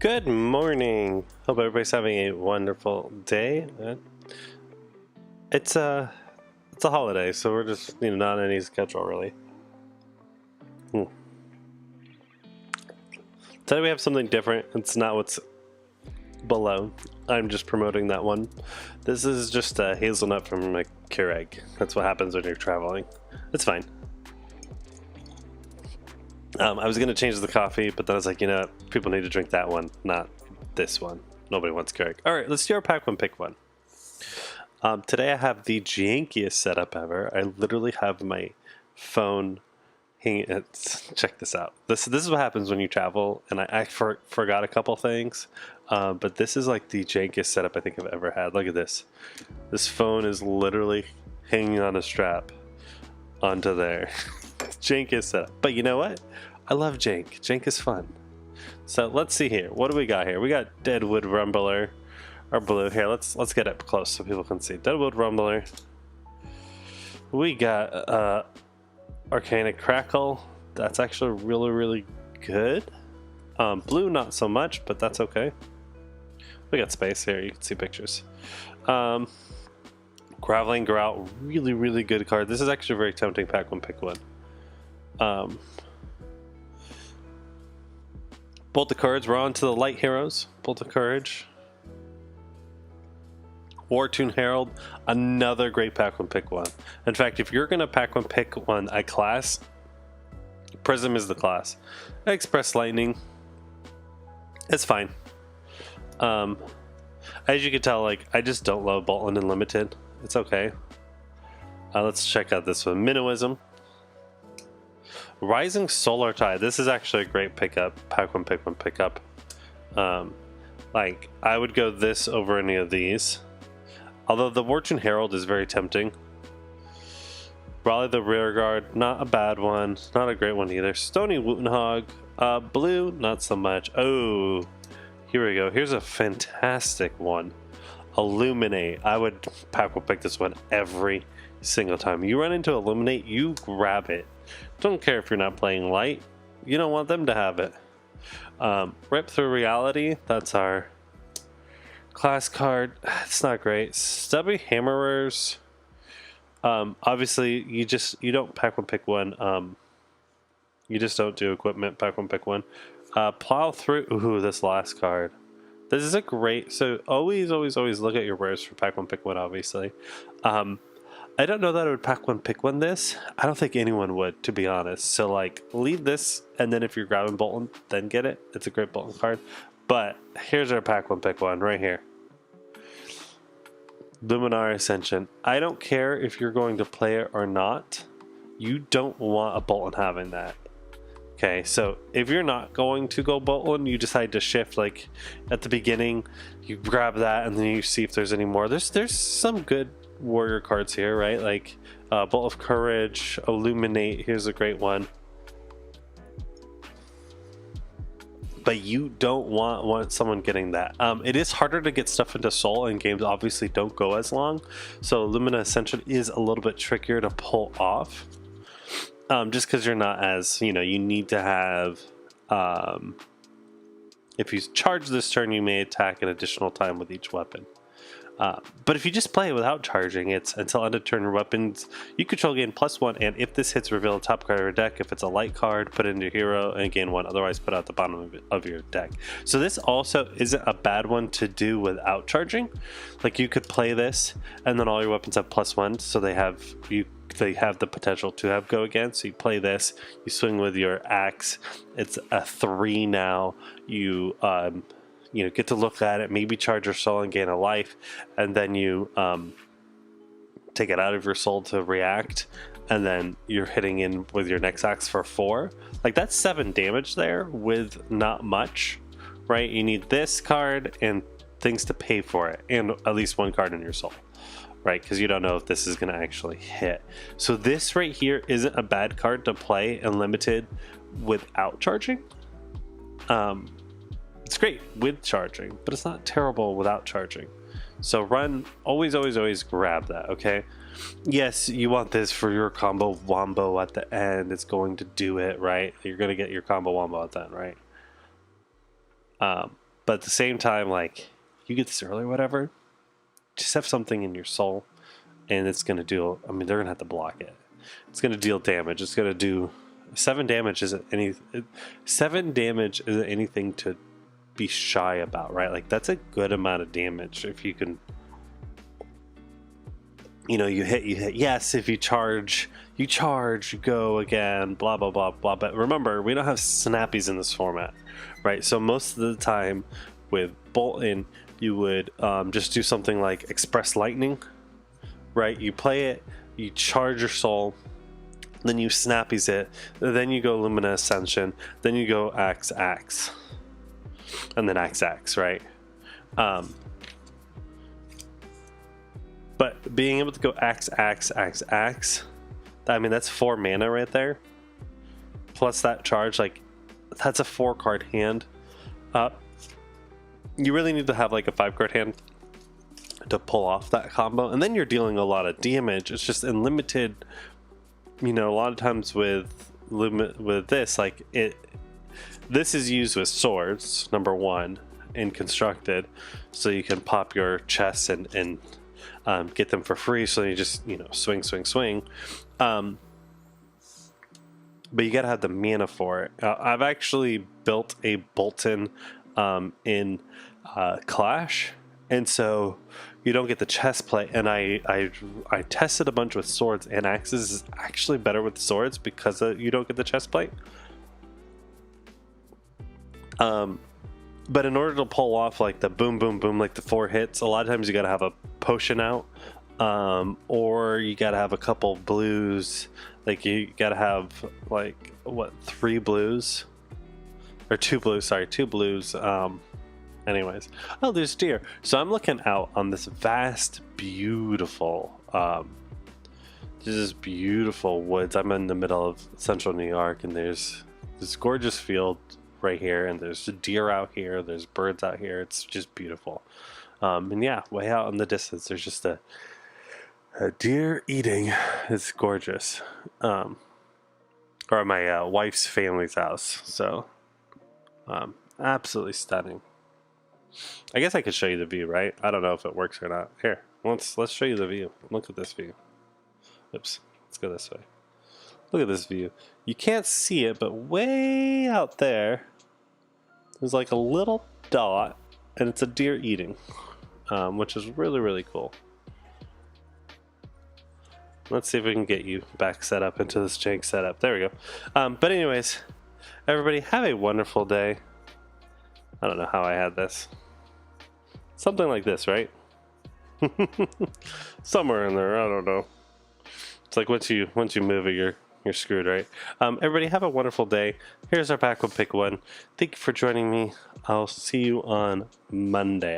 Good morning. Hope everybody's having a wonderful day. It's a holiday, so we're just not on any schedule really. Today we have something different. It's not what's below. I'm just promoting that one. This is just a hazelnut from a Keurig. That's what happens when you're traveling. It's fine. I was going to change the coffee, but then I was like, people need to drink that one, not this one. Nobody wants Keurig. All right, let's do our pack one, pick one. Today I have the jankiest setup ever. I literally have my phone hanging. Check this out. This is what happens when you travel, and I forgot a couple things. But this is like the jankiest setup I think I've ever had. Look at this. This phone is literally hanging on a strap onto there. Jank is setup. But you know what? I love jank. Jank is fun. So let's see here. What do we got here? We got Deadwood Rumbler, our blue. Here, let's get up close so people can see. Deadwood Rumbler. We got Arcanic Crackle. That's actually really good. Blue, not so much, but that's okay. We got space here. You can see pictures. Graveling Grout, really good card. This is actually a very tempting pack one, pick one. Bolt of Courage. We're on to the light heroes. Bolt of Courage. Wartune Herald. Another great pack one, pick one. In fact, if you're gonna pack one, pick one, a class, Prism is the class. Express Lightning. It's fine. As you can tell, like, I just don't love Boltland Unlimited. It's okay. Let's check out this one. Minnowism. Rising Solar Tide. This is actually a great pickup. Pack one, pick one, pickup. Like, I would go this over any of these. Although the Wartune Herald is very tempting. Raleigh the Rearguard, not a bad one. Not a great one either. Stony Wootenhog. Blue, not so much. Oh, here we go. Here's a fantastic one. Illuminate. I would pack one, pick this one every single time. You run into Illuminate, you grab it. Don't care if you're not playing light. You don't want them to have it. Rip Through Reality. That's our class card. It's not great. Stubby Hammerers. Obviously, you don't pack one, pick one. You just don't do equipment. Pack one, pick one. Plow Through. Ooh, this last card. This is a great. So always look at your rares for pack one, pick one. Obviously. I don't know that I would pack one, pick one this. I don't think anyone would, to be honest. So, like, leave this, and then if you're grabbing Bolton, then get it. It's a great Bolton card. But here's our pack one, pick one right here. Luminar Ascension. I don't care if you're going to play it or not. You don't want a Bolton having that. Okay, so if you're not going to go Bolton, you decide to shift, like, at the beginning, you grab that, and then you see if there's any more. There's some good warrior cards here, right? Like Bolt of Courage, Illuminate. Here's a great one. But you don't want someone getting that. It is harder to get stuff into Soul, and games obviously don't go as long. So Lumina Ascension is a little bit trickier to pull off. Just because you're not as, you need to have, if you charge this turn, you may attack an additional time with each weapon. But if you just play it without charging, it's until end of turn weapons. You control gain +1, and if this hits, reveal the top card of your deck. If it's a light card, put it into your hero and gain 1. Otherwise, put it at the bottom of your deck. So this also isn't a bad one to do without charging. Like, you could play this, and then all your weapons have +1, so they have the potential to have go again. So you play this, you swing with your axe. It's a 3 now. You get to look at it, maybe charge your soul and gain a life, and then you take it out of your soul to react, and then you're hitting in with your next axe for 4. Like, that's 7 damage there with not much, right? You need this card and things to pay for it, and at least 1 card in your soul, right? Because you don't know if this is going to actually hit. So this right here isn't a bad card to play unlimited without charging. It's great with charging, but it's not terrible without charging. So always grab that, okay? Yes, you want this for your combo wombo at the end. It's going to do it, right? You're going to get your combo wombo at the end, right? But at the same time, like, you get this early or whatever, just have something in your soul, and it's going to do, I mean, they're going to have to block it. It's going to deal damage. It's going to do 7 damage isn't any 7 damage isn't anything to be shy about, right? Like, that's a good amount of damage if you can, you know, you hit, yes, if you charge, you go again, blah blah blah blah. But remember, we don't have snappies in this format, right? So most of the time with Bolton, you would just do something like Express Lightning, right? You play it, you charge your soul, then you snappies it, then you go Lumina Ascension, then you go Axe, and then Axe, right? But being able to go Axe, I mean, that's 4 mana right there. Plus that charge, like, that's a 4-card hand. You really need to have like a 5-card hand to pull off that combo, and then you're dealing a lot of damage. It's just in limited, you know, a lot of times with this, like, this is used with swords, number 1, in constructed, so you can pop your chests and get them for free, so you just, you know, swing. But you gotta have the mana for it. I've actually built a Bolton in Clash, and so you don't get the chest plate. And I tested a bunch with swords and axes. Is actually better with swords because you don't get the chest plate. But in order to pull off like the boom, like the 4 hits, a lot of times you gotta have a potion out, or you gotta have a couple blues. Like, you gotta have like, what, 3 blues or 2 blues? Sorry, 2 blues. Anyways, oh, there's deer. So I'm looking out on this vast, beautiful, this beautiful woods. I'm in the middle of central New York, and there's this gorgeous field right here, and there's deer out here, there's birds out here. It's just beautiful. And yeah, way out in the distance, there's just a deer eating. It's gorgeous. Or at my wife's family's house. So absolutely stunning. I guess I could show you the view, right? I don't know if it works or not. Here, let's show you the view. Look at this view. Oops, let's go this way. Look at this view. You can't see it, but way out there, there's like a little dot, and it's a deer eating, which is really, really cool. Let's see if we can get you back set up into this jank setup. There we go. But anyways, everybody, have a wonderful day. I don't know how I had this. Something like this, right? Somewhere in there, I don't know. It's like once you move it, you're screwed, right? Everybody, have a wonderful day. Here's our pack one pick one. Thank you for joining me. I'll see you on Monday.